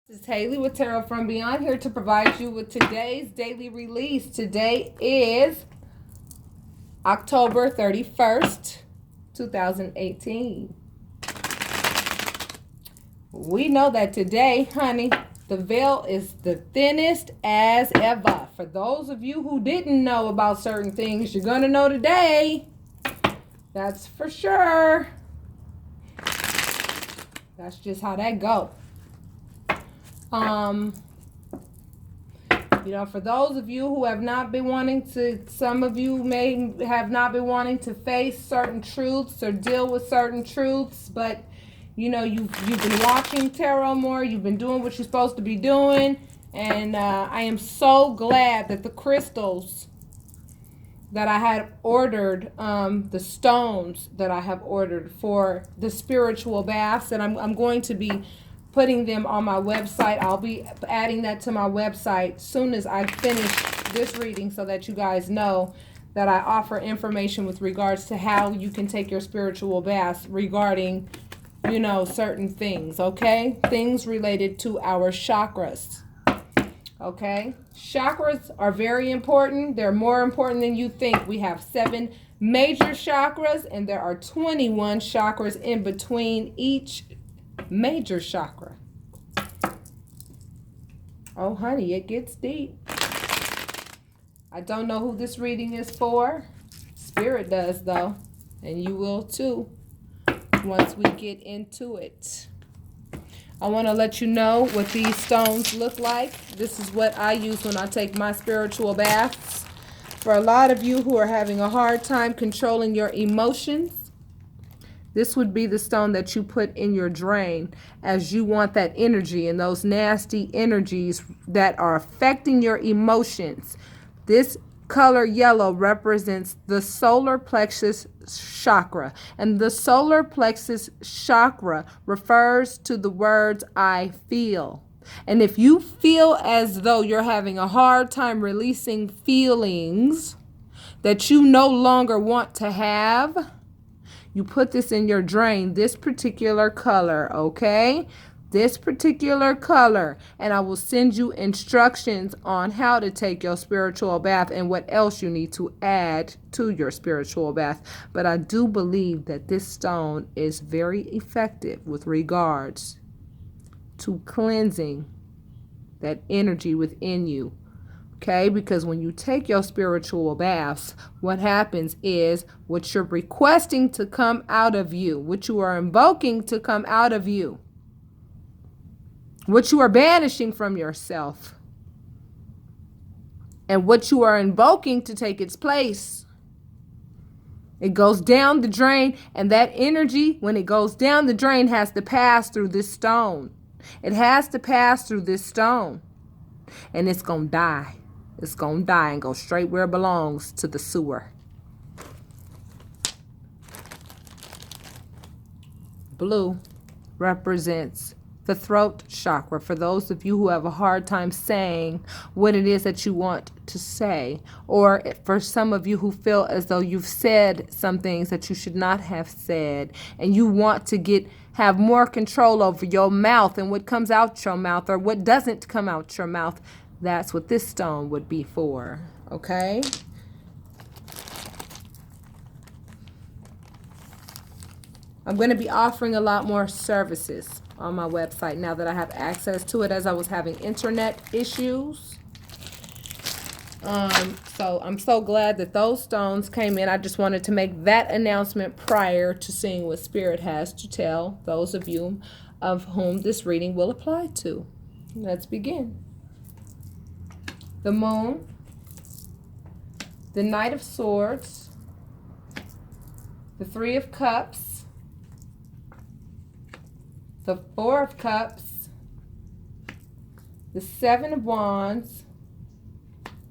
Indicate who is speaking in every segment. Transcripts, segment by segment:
Speaker 1: This is Haley with Tarot from Beyond, here to provide you with today's daily release. Today is October 31st, 2018. We know that today, honey, the veil is the thinnest as ever. For those of you who didn't know about certain things, you're going to know today. That's for sure. That's just how that goes. For those of you who have not been wanting to, some of you may have not been wanting to face certain truths or deal with certain truths, but you've been watching tarot more, you've been doing what you're supposed to be doing, and I am so glad that the crystals that I had ordered, the stones that I have ordered for the spiritual baths, and I'm going to be putting them on my website. I'll be adding that to my website soon as I finish this reading, so that you guys know that I offer information with regards to how you can take your spiritual baths regarding, certain things, okay? Things related to our chakras, okay? Chakras are very important. They're more important than you think. We have 7 major chakras, and there are 21 chakras in between each major chakra. Oh, honey, it gets deep. I don't know who this reading is for. Spirit does, though, and you will too once we get into it. I want to let you know what these stones look like. This is what I use when I take my spiritual baths. For a lot of you who are having a hard time controlling your emotions, this would be the stone that you put in your drain, as you want that energy and those nasty energies that are affecting your emotions. This color yellow represents the solar plexus chakra, and the solar plexus chakra refers to the words I feel. And if you feel as though you're having a hard time releasing feelings that you no longer want to have, you put this in your drain, this particular color, okay? This particular color. And I will send you instructions on how to take your spiritual bath and what else you need to add to your spiritual bath. But I do believe that this stone is very effective with regards to cleansing that energy within you. Okay, because when you take your spiritual baths, what happens is what you're requesting to come out of you, what you are invoking to come out of you, what you are banishing from yourself, and what you are invoking to take its place, it goes down the drain, and that energy, when it goes down the drain, has to pass through this stone. It has to pass through this stone, and it's going to die. It's going to die and go straight where it belongs, to the sewer. Blue represents the throat chakra. For those of you who have a hard time saying what it is that you want to say, or for some of you who feel as though you've said some things that you should not have said, and you want to have more control over your mouth and what comes out your mouth or what doesn't come out your mouth, that's what this stone would be for, okay? I'm going to be offering a lot more services on my website now that I have access to it, as I was having internet issues. So I'm so glad that those stones came in. I just wanted to make that announcement prior to seeing what Spirit has to tell those of you of whom this reading will apply to. Let's begin. The Moon, the Knight of Swords, the 3 of Cups, the 4 of Cups, the 7 of Wands,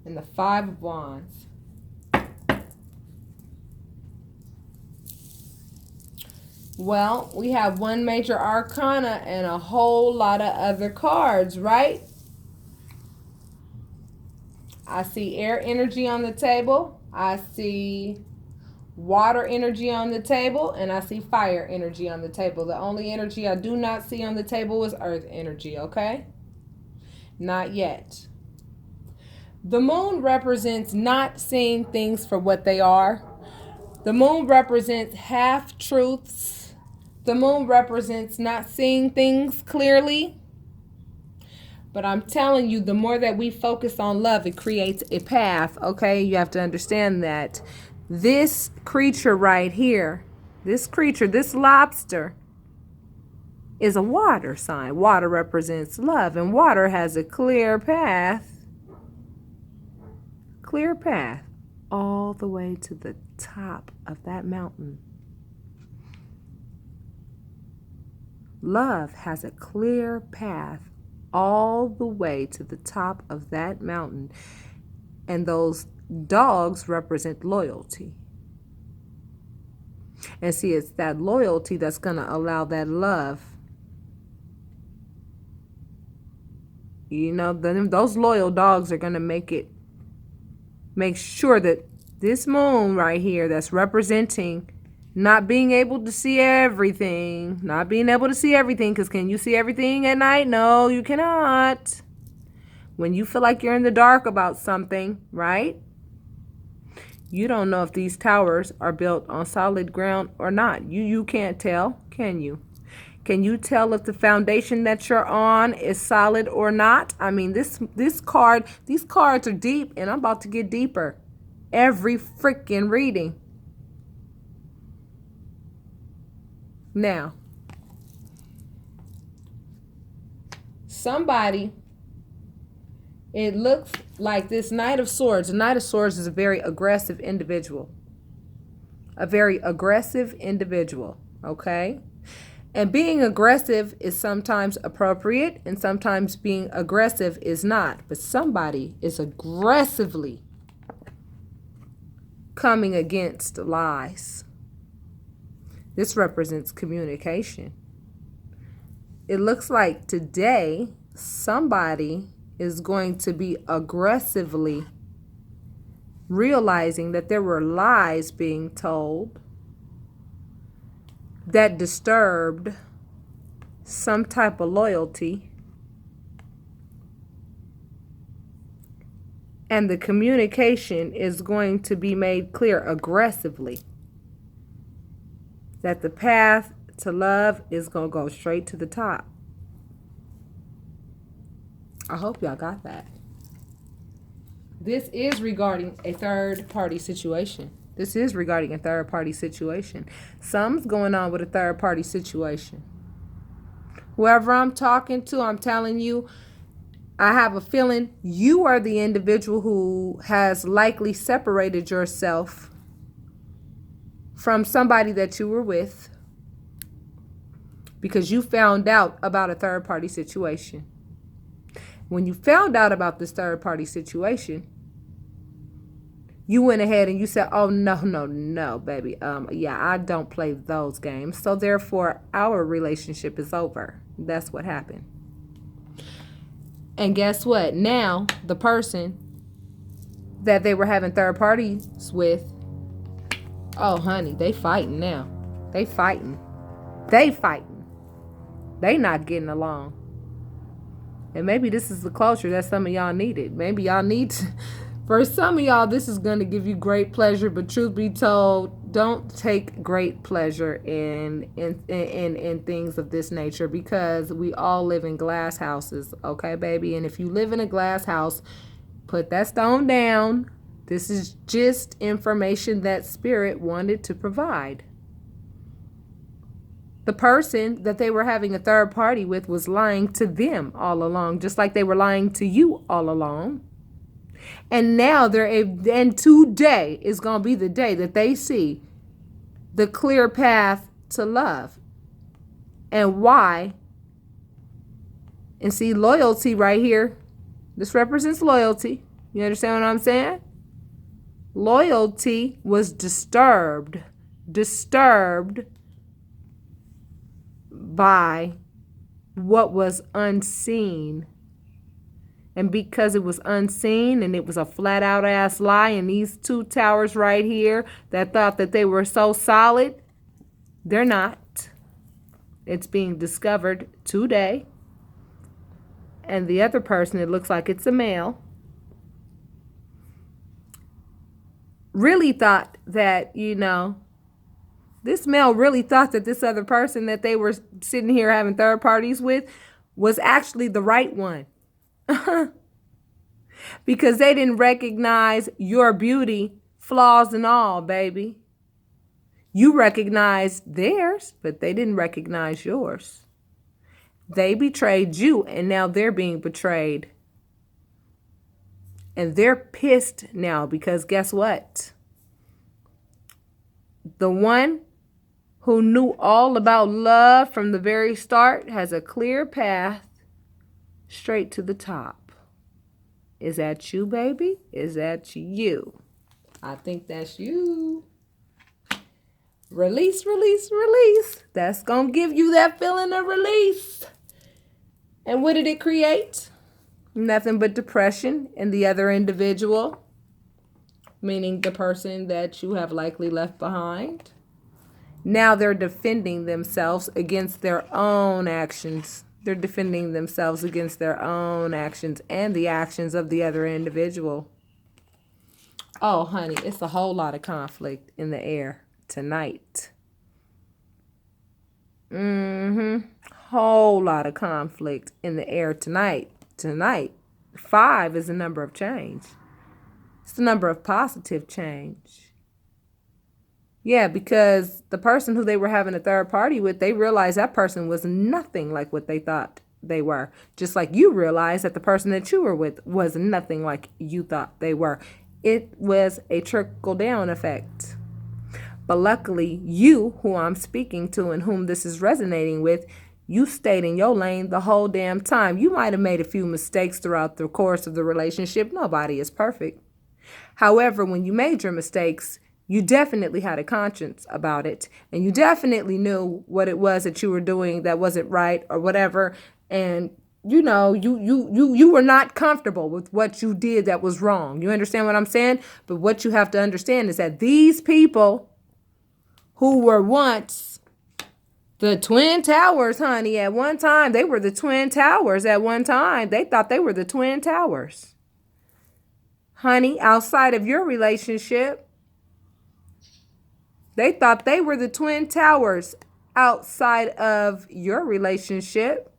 Speaker 1: and the 5 of Wands. Well, we have one major arcana and a whole lot of other cards, right? I see air energy on the table. I see water energy on the table, and I see fire energy on the table. The only energy I do not see on the table is earth energy, okay? Not yet. The moon represents not seeing things for what they are. The moon represents half-truths. The moon represents not seeing things clearly. But I'm telling you, the more that we focus on love, it creates a path, okay? You have to understand that. This creature right here, this creature, this lobster, is a water sign. Water represents love, and water has a clear path all the way to the top of that mountain. Love has a clear path all the way to the top of that mountain, and those dogs represent loyalty. And see, it's that loyalty that's going to allow that love. You know, those loyal dogs are going to make sure that this moon right here that's representing not being able to see everything, because can you see everything at night? No, you cannot. When you feel like you're in the dark about something, right? You don't know if these towers are built on solid ground or not. You can't tell, can you? Can you tell if the foundation that you're on is solid or not? I mean, these cards are deep, and I'm about to get deeper every freaking reading. Now, somebody, it looks like this Knight of Swords. The Knight of Swords is a very aggressive individual. Okay? And being aggressive is sometimes appropriate, and sometimes being aggressive is not. But somebody is aggressively coming against lies. This represents communication. It looks like today somebody is going to be aggressively realizing that there were lies being told that disturbed some type of loyalty, and the communication is going to be made clear aggressively that the path to love is going to go straight to the top. I hope y'all got that. This is regarding a third-party situation. Something's going on with a third-party situation. Whoever I'm talking to, I'm telling you, I have a feeling you are the individual who has likely separated yourself from somebody that you were with because you found out about a third-party situation. When you found out about this third-party situation, you went ahead and you said, oh, no, baby. Yeah, I don't play those games. So therefore, our relationship is over. That's what happened. And guess what? Now, the person that they were having third parties with, oh, honey, they fighting now. They fighting. They not getting along. And maybe this is the closure that some of y'all needed. Maybe y'all need to. For some of y'all, this is going to give you great pleasure, but truth be told, don't take great pleasure in things of this nature, because we all live in glass houses, okay, baby? And if you live in a glass house, put that stone down. This is just information that Spirit wanted to provide. The person that they were having a third party with was lying to them all along, just like they were lying to you all along. And now today is going to be the day that they see the clear path to love. And why? And see, loyalty right here. This represents loyalty. You understand what I'm saying? Loyalty was disturbed by what was unseen. And because it was unseen and it was a flat out ass lie, and these two towers right here that thought that they were so solid, they're not. It's being discovered today. And the other person, it looks like it's a male, really thought that, you know, this male really thought that this other person that they were sitting here having third parties with was actually the right one. Because they didn't recognize your beauty, flaws and all, baby. You recognized theirs, but they didn't recognize yours. They betrayed you, and now they're being betrayed. And they're pissed now because guess what? The one who knew all about love from the very start has a clear path straight to the top. Is that you, baby? Is that you? I think that's you. Release, release, release. That's going to give you that feeling of release. And what did it create? Nothing but depression in the other individual, meaning the person that you have likely left behind. Now they're defending themselves against their own actions. They're defending themselves against their own actions and the actions of the other individual. Oh, honey, it's a whole lot of conflict in the air tonight. Whole lot of conflict in the air tonight. Tonight, 5 is a number of change. It's the number of positive change. Yeah, because the person who they were having a third party with, they realized that person was nothing like what they thought they were. Just like you realized that the person that you were with was nothing like you thought they were. It was a trickle-down effect. But luckily, you, who I'm speaking to and whom this is resonating with, you stayed in your lane the whole damn time. You might have made a few mistakes throughout the course of the relationship. Nobody is perfect. However, when you made your mistakes, you definitely had a conscience about it. And you definitely knew what it was that you were doing that wasn't right or whatever. And, you know, you were not comfortable with what you did that was wrong. You understand what I'm saying? But what you have to understand is that these people who were once the Twin Towers, honey, at one time, they were the Twin Towers at one time. They thought they were the Twin Towers. Honey, outside of your relationship, they thought they were the Twin Towers outside of your relationship.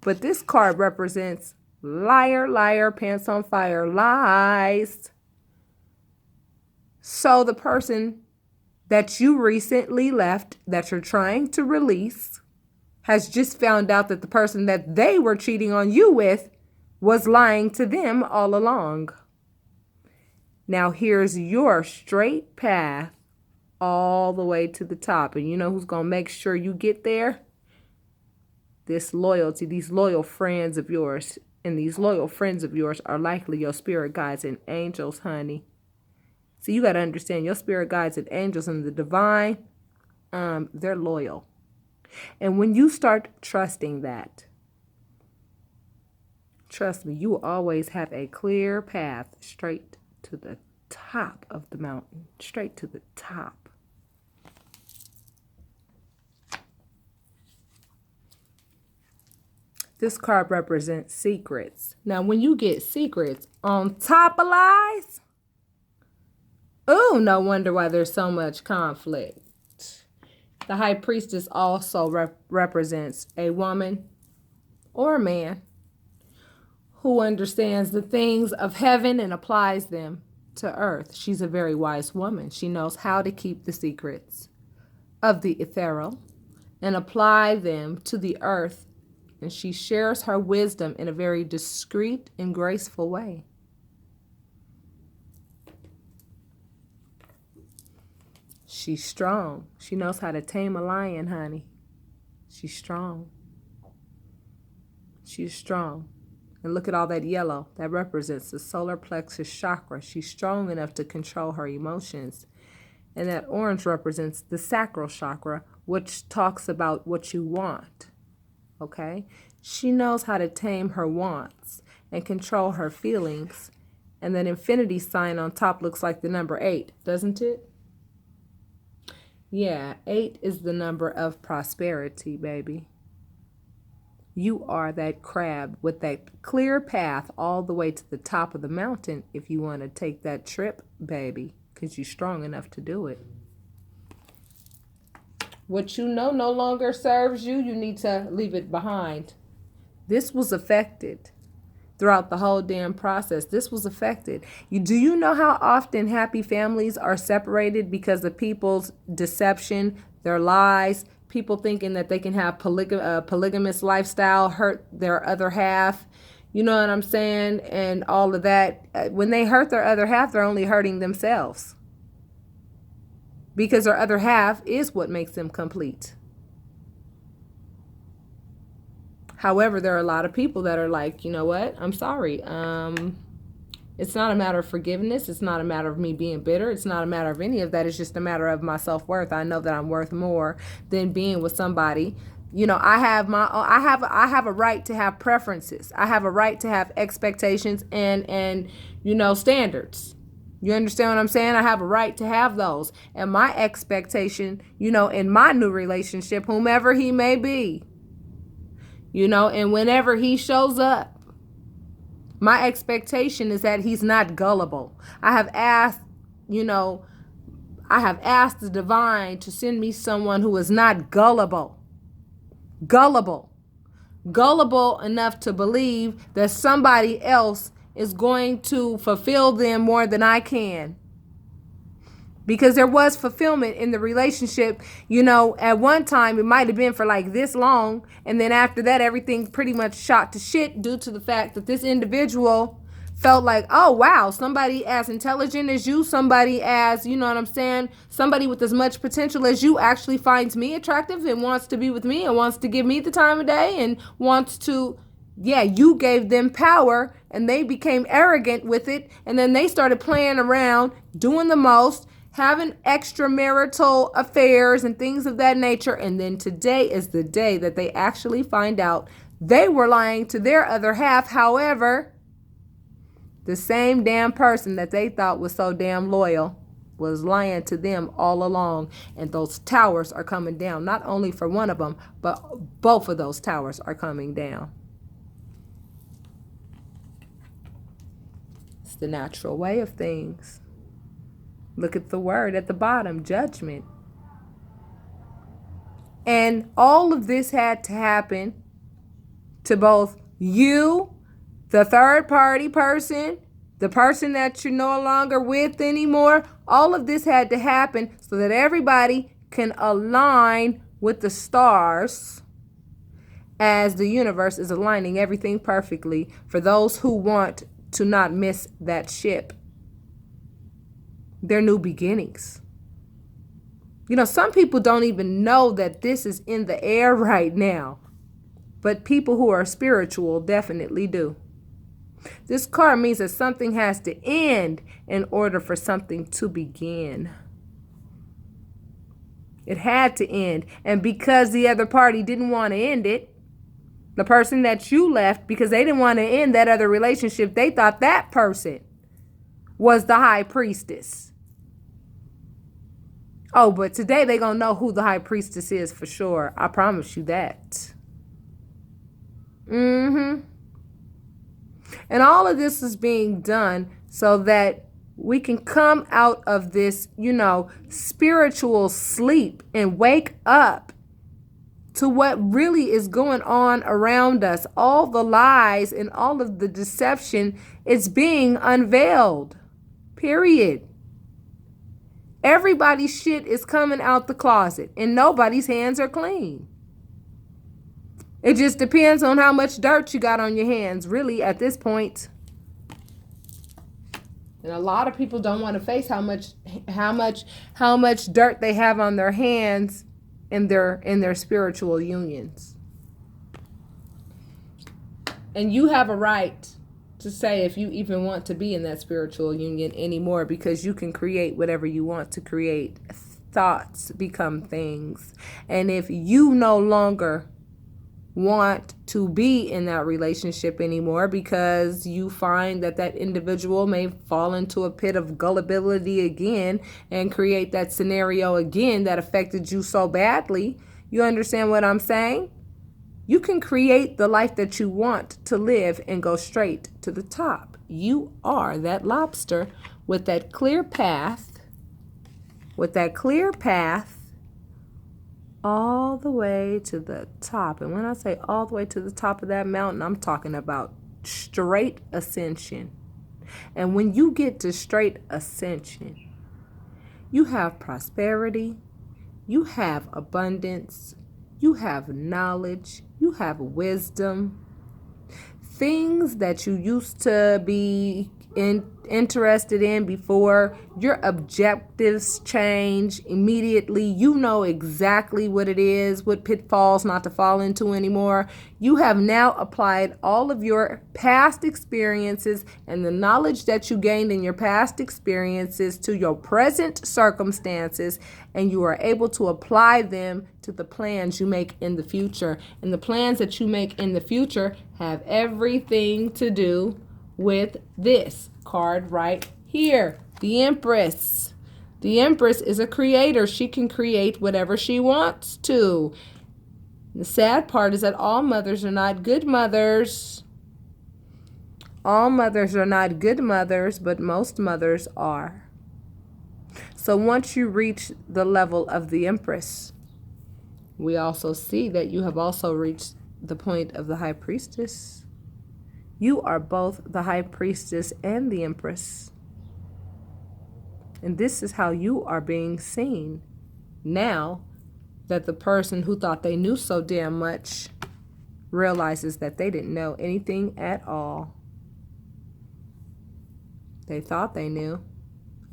Speaker 1: But this card represents liar, liar, pants on fire, lies. So the person that you recently left, that you're trying to release, has just found out that the person that they were cheating on you with was lying to them all along. Now here's your straight path all the way to the top. And you know who's going to make sure you get there? This loyalty, these loyal friends of yours. And these loyal friends of yours are likely your spirit guides and angels, honey. So you got to understand, your spirit guides and angels and the divine, they're loyal. And when you start trusting that, trust me, you will always have a clear path straight to the top of the mountain, straight to the top. This card represents secrets. Now, when you get secrets on top of lies, oh, no wonder why there's so much conflict. The High Priestess also represents a woman or a man who understands the things of heaven and applies them to earth. She's a very wise woman. She knows how to keep the secrets of the ethereal and apply them to the earth. And she shares her wisdom in a very discreet and graceful way. She's strong. She knows how to tame a lion, honey. She's strong. She's strong. And look at all that yellow. That represents the solar plexus chakra. She's strong enough to control her emotions. And that orange represents the sacral chakra, which talks about what you want. Okay? She knows how to tame her wants and control her feelings. And that infinity sign on top looks like the number 8, doesn't it? Yeah, 8 is the number of prosperity, baby. You are that crab with that clear path all the way to the top of the mountain if you want to take that trip, baby, because you're strong enough to do it. What you know no longer serves you, you need to leave it behind. This was affected throughout the whole damn process. This was affected. Do you know how often happy families are separated because of people's deception, their lies, people thinking that they can have polygamous lifestyle, hurt their other half, you know what I'm saying, and all of that. When they hurt their other half, they're only hurting themselves, because their other half is what makes them complete. However, there are a lot of people that are like, you know what, I'm sorry. It's not a matter of forgiveness. It's not a matter of me being bitter. It's not a matter of any of that. It's just a matter of my self-worth. I know that I'm worth more than being with somebody. You know, I have a right to have preferences. I have a right to have expectations and you know, standards. You understand what I'm saying? I have a right to have those. And my expectation, you know, in my new relationship, whomever he may be, you know, and whenever he shows up, my expectation is that he's not gullible. I have asked the divine to send me someone who is not gullible. Gullible enough to believe that somebody else is going to fulfill them more than I can. Because there was fulfillment in the relationship. You know, at one time it might have been for like this long, and then after that everything pretty much shot to shit due to the fact that this individual felt like, oh wow, somebody as intelligent as you, somebody as, you know what I'm saying, somebody with as much potential as you actually finds me attractive and wants to be with me and wants to give me the time of day and wants to, yeah, you gave them power and they became arrogant with it, and then they started playing around, doing the most, having extramarital affairs and things of that nature. And then today is the day that they actually find out they were lying to their other half. However, the same damn person that they thought was so damn loyal was lying to them all along. And those towers are coming down, not only for one of them, but both of those towers are coming down. It's the natural way of things. Look at the word at the bottom, judgment. And all of this had to happen to both you, the third party person, the person that you're no longer with anymore. All of this had to happen so that everybody can align with the stars as the universe is aligning everything perfectly for those who want to not miss that ship. Their new beginnings. You know, some people don't even know that this is in the air right now, but people who are spiritual definitely do. This card means that something has to end in order for something to begin. It had to end, and because the other party didn't want to end it, the person that you left, because they didn't want to end that other relationship, they thought that person was the high priestess. Oh, but today they're going to know who the high priestess is for sure. I promise you that. And all of this is being done so that we can come out of this, you know, spiritual sleep and wake up to what really is going on around us. All the lies and all of the deception is being unveiled. Period. Everybody's shit is coming out the closet and nobody's hands are clean. It just depends on how much dirt you got on your hands, really, at this point. And a lot of people don't want to face how much dirt they have on their hands in their spiritual unions. And you have a right to say if you even want to be in that spiritual union anymore, because you can create whatever you want to create. Thoughts become things. And if you no longer want to be in that relationship anymore because you find that that individual may fall into a pit of gullibility again and create that scenario again that affected you so badly, you understand what I'm saying? You can create the life that you want to live and go straight to the top. You are that lobster with that clear path, all the way to the top. And when I say all the way to the top of that mountain, I'm talking about straight ascension. And when you get to straight ascension, you have prosperity, you have abundance, you have knowledge, you have wisdom. Things that you used to be interested in before, your objectives change immediately. You know exactly what it is, what pitfalls not to fall into anymore. You have now applied all of your past experiences and the knowledge that you gained in your past experiences to your present circumstances, and you are able to apply them to the plans you make in the future. And the plans that you make in the future have everything to do with this card right here, the Empress. The Empress is a creator. She can create whatever she wants to. The sad part is that all mothers are not good mothers. All mothers are not good mothers, but most mothers are. So once you reach the level of the Empress, we also see that you have also reached the point of the High Priestess. You are both the High Priestess and the Empress. And this is how you are being seen now that the person who thought they knew so damn much realizes that they didn't know anything at all. They thought they knew.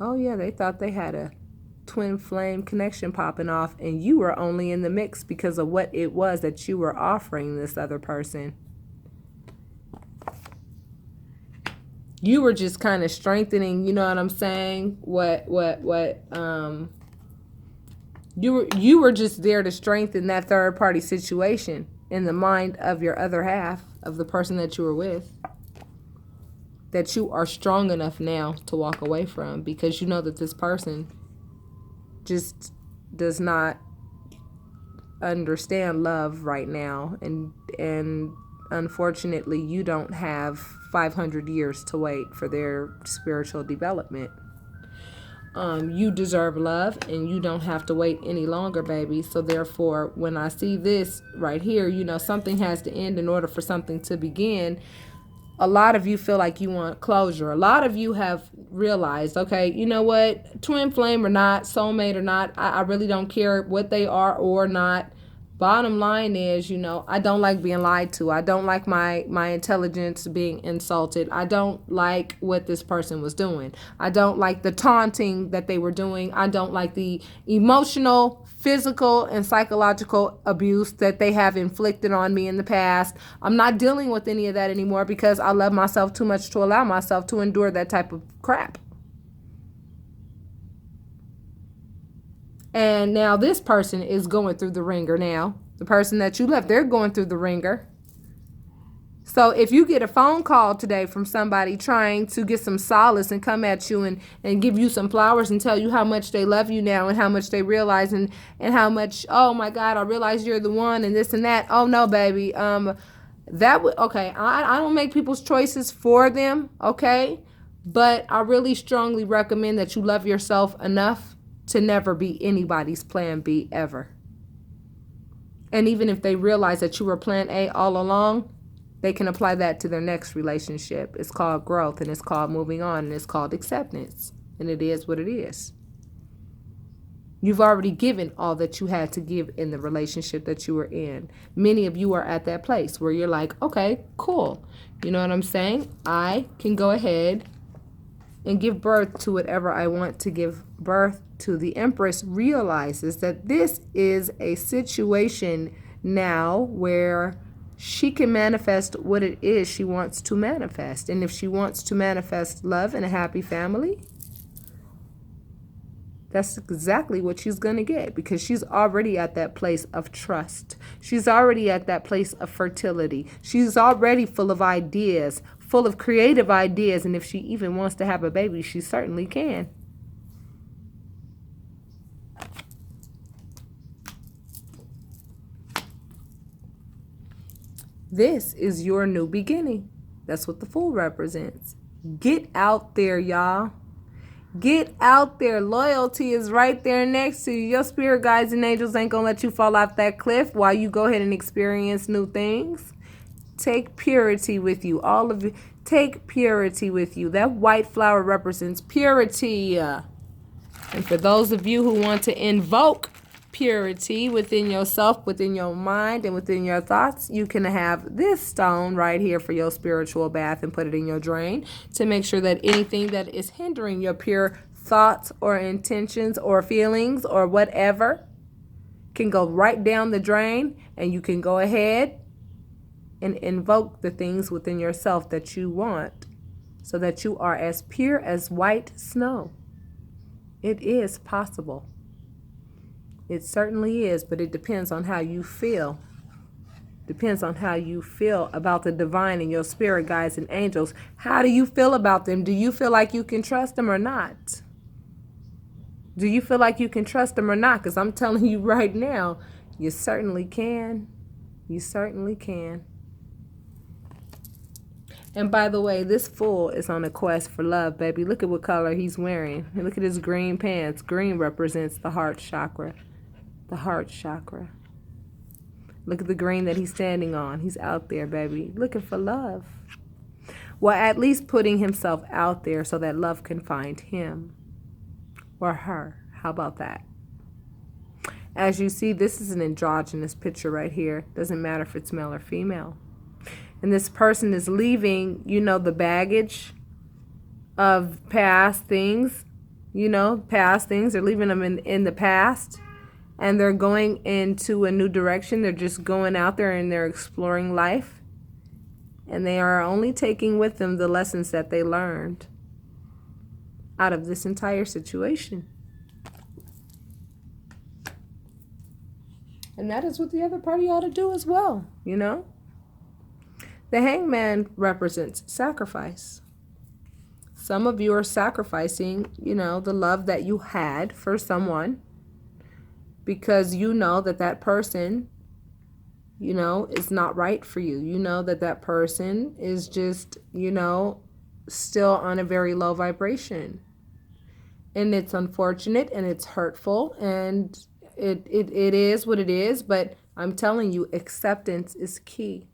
Speaker 1: Oh yeah, they thought they had a twin flame connection popping off, and you were only in the mix because of what it was that you were offering this other person. You were just kind of strengthening, you know what I'm saying? You were just there to strengthen that third party situation in the mind of your other half, of the person that you were with, that you are strong enough now to walk away from, because you know that this person just does not understand love right now, and unfortunately you don't have 500 years to wait for their spiritual development. You deserve love, and you don't have to wait any longer, baby. So therefore, when I see this right here, you know, something has to end in order for something to begin. A lot of you feel like you want closure. A lot of you have realized, okay, you know what, twin flame or not, soulmate or not, I really don't care what they are or not. Bottom line is, you know, I don't like being lied to. I don't like my intelligence being insulted. I don't like what this person was doing. I don't like the taunting that they were doing. I don't like the emotional, physical, and psychological abuse that they have inflicted on me in the past. I'm not dealing with any of that anymore because I love myself too much to allow myself to endure that type of crap. And now this person is going through the ringer now. The person that you left, they're going through the ringer. So if you get a phone call today from somebody trying to get some solace and come at you and give you some flowers and tell you how much they love you now and how much they realize and how much, oh my God, I realize you're the one and this and that. Oh no, baby. That would, okay. I don't make people's choices for them. Okay. But I really strongly recommend that you love yourself enough to never be anybody's plan B ever. And even if they realize that you were plan A all along, they can apply that to their next relationship. It's called growth, and it's called moving on, and it's called acceptance. And it is what it is. You've already given all that you had to give in the relationship that you were in. Many of you are at that place where you're like, okay, cool. You know what I'm saying? I can go ahead and give birth to whatever I want to give birth to. The Empress realizes that this is a situation now where she can manifest what it is she wants to manifest. And if she wants to manifest love and a happy family, that's exactly what she's going to get, because she's already at that place of trust. She's already at that place of fertility. She's already full of ideas, full of creative ideas. And if she even wants to have a baby, she certainly can. This is your new beginning. That's what the Fool represents. Get out there, y'all. Get out there. Loyalty is right there next to you. Your spirit guides and angels ain't gonna let you fall off that cliff while you go ahead and experience new things. Take purity with you. All of you, take purity with you. That white flower represents purity. And for those of you who want to invoke purity within yourself, within your mind, and within your thoughts, you can have this stone right here for your spiritual bath and put it in your drain to make sure that anything that is hindering your pure thoughts or intentions or feelings or whatever can go right down the drain, and you can go ahead and invoke the things within yourself that you want so that you are as pure as white snow. It is possible. It certainly is, but it depends on how you feel. Depends on how you feel about the divine and your spirit guides and angels. How do you feel about them? Do you feel like you can trust them or not? Do you feel like you can trust them or not? Because I'm telling you right now, you certainly can. You certainly can. And by the way, this Fool is on a quest for love, baby. Look at what color he's wearing. And look at his green pants. Green represents the heart chakra. The heart chakra. Look at the green that he's standing on. He's out there, baby, looking for love. Well, at least putting himself out there so that love can find him or her. How about that? As you see, this is an androgynous picture right here. Doesn't matter if it's male or female. And this person is leaving, the baggage of past things, past things. They're leaving them in the past. And they're going into a new direction. They're just going out there and they're exploring life. And they are only taking with them the lessons that they learned out of this entire situation. And that is what the other party ought to do as well, The Hangman represents sacrifice. Some of you are sacrificing, the love that you had for someone, because you know that person, is not right for you. You know that person is just, still on a very low vibration. And it's unfortunate and it's hurtful and it is what it is. But I'm telling you, acceptance is key.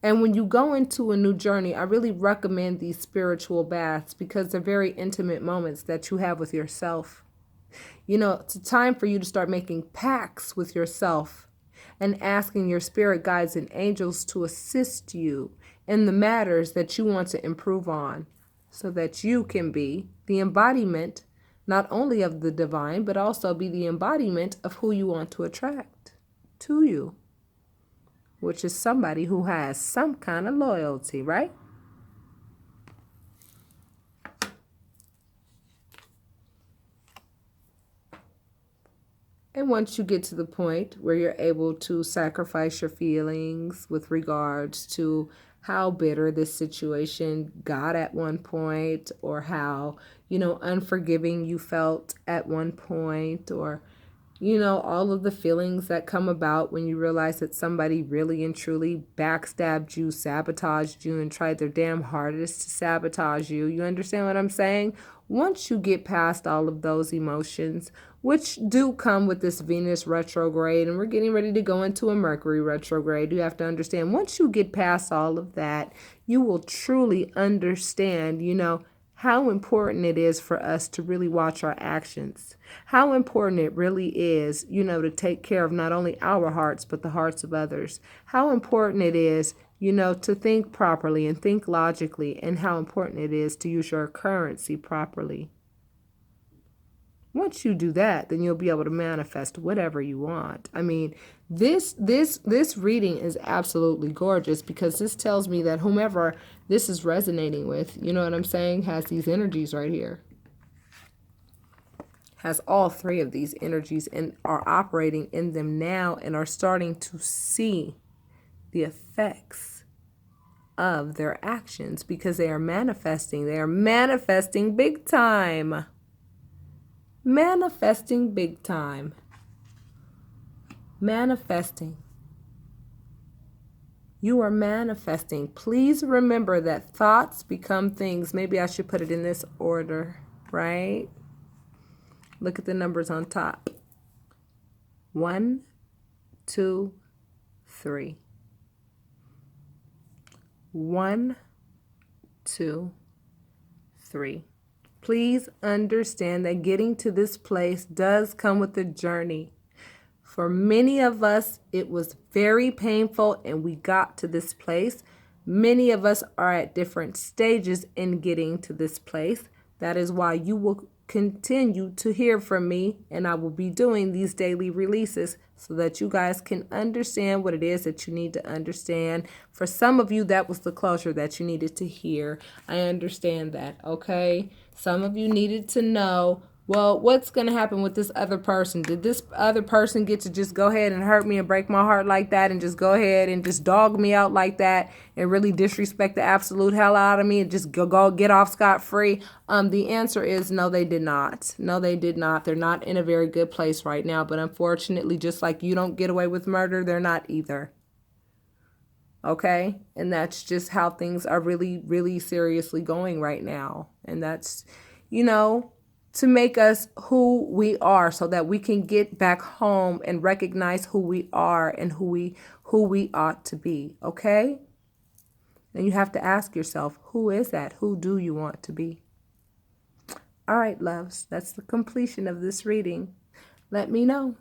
Speaker 1: And when you go into a new journey, I really recommend these spiritual baths because they're very intimate moments that you have with yourself. It's a time for you to start making pacts with yourself and asking your spirit guides and angels to assist you in the matters that you want to improve on so that you can be the embodiment not only of the divine, but also be the embodiment of who you want to attract to you, which is somebody who has some kind of loyalty, right? And once you get to the point where you're able to sacrifice your feelings with regards to how bitter this situation got at one point, or how, unforgiving you felt at one point, or, all of the feelings that come about when you realize that somebody really and truly backstabbed you, sabotaged you, and tried their damn hardest to sabotage you. You understand what I'm saying? Once you get past all of those emotions, which do come with this Venus retrograde, and we're getting ready to go into a Mercury retrograde, you have to understand, once you get past all of that, you will truly understand, how important it is for us to really watch our actions. How important it really is, to take care of not only our hearts, but the hearts of others. How important it is, to think properly and think logically, and how important it is to use your currency properly. Once you do that, then you'll be able to manifest whatever you want. I mean, this reading is absolutely gorgeous because this tells me that whomever this is resonating with, you know what I'm saying, has these energies right here. Has all three of these energies and are operating in them now and are starting to see the effects of their actions because they are manifesting. They are manifesting big time. Manifesting big time. Manifesting. You are manifesting. Please remember that thoughts become things. Maybe I should put it in this order, right? Look at the numbers on top. 1, 2, 3. 1, 2, 3. Please understand that getting to this place does come with a journey. For many of us, it was very painful and we got to this place. Many of us are at different stages in getting to this place. That is why you will continue to hear from me, and I will be doing these daily releases so that you guys can understand what it is that you need to understand. For some of you, that was the closure that you needed to hear. I understand that, okay? Some of you needed to know, well, what's going to happen with this other person? Did this other person get to just go ahead and hurt me and break my heart like that and just go ahead and just dog me out like that and really disrespect the absolute hell out of me and just go get off scot-free? The answer is no, they did not. No, they did not. They're not in a very good place right now. But unfortunately, just like you don't get away with murder, they're not either. Okay? And that's just how things are really, really seriously going right now. And that's, you know, to make us who we are so that we can get back home and recognize who we are and who we ought to be, okay? And you have to ask yourself, who is that? Who do you want to be? All right, loves, that's the completion of this reading. Let me know.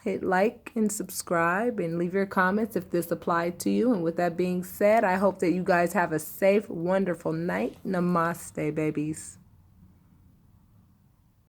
Speaker 1: Hit like and subscribe and leave your comments if this applied to you. And with that being said, I hope that you guys have a safe, wonderful night. Namaste, babies.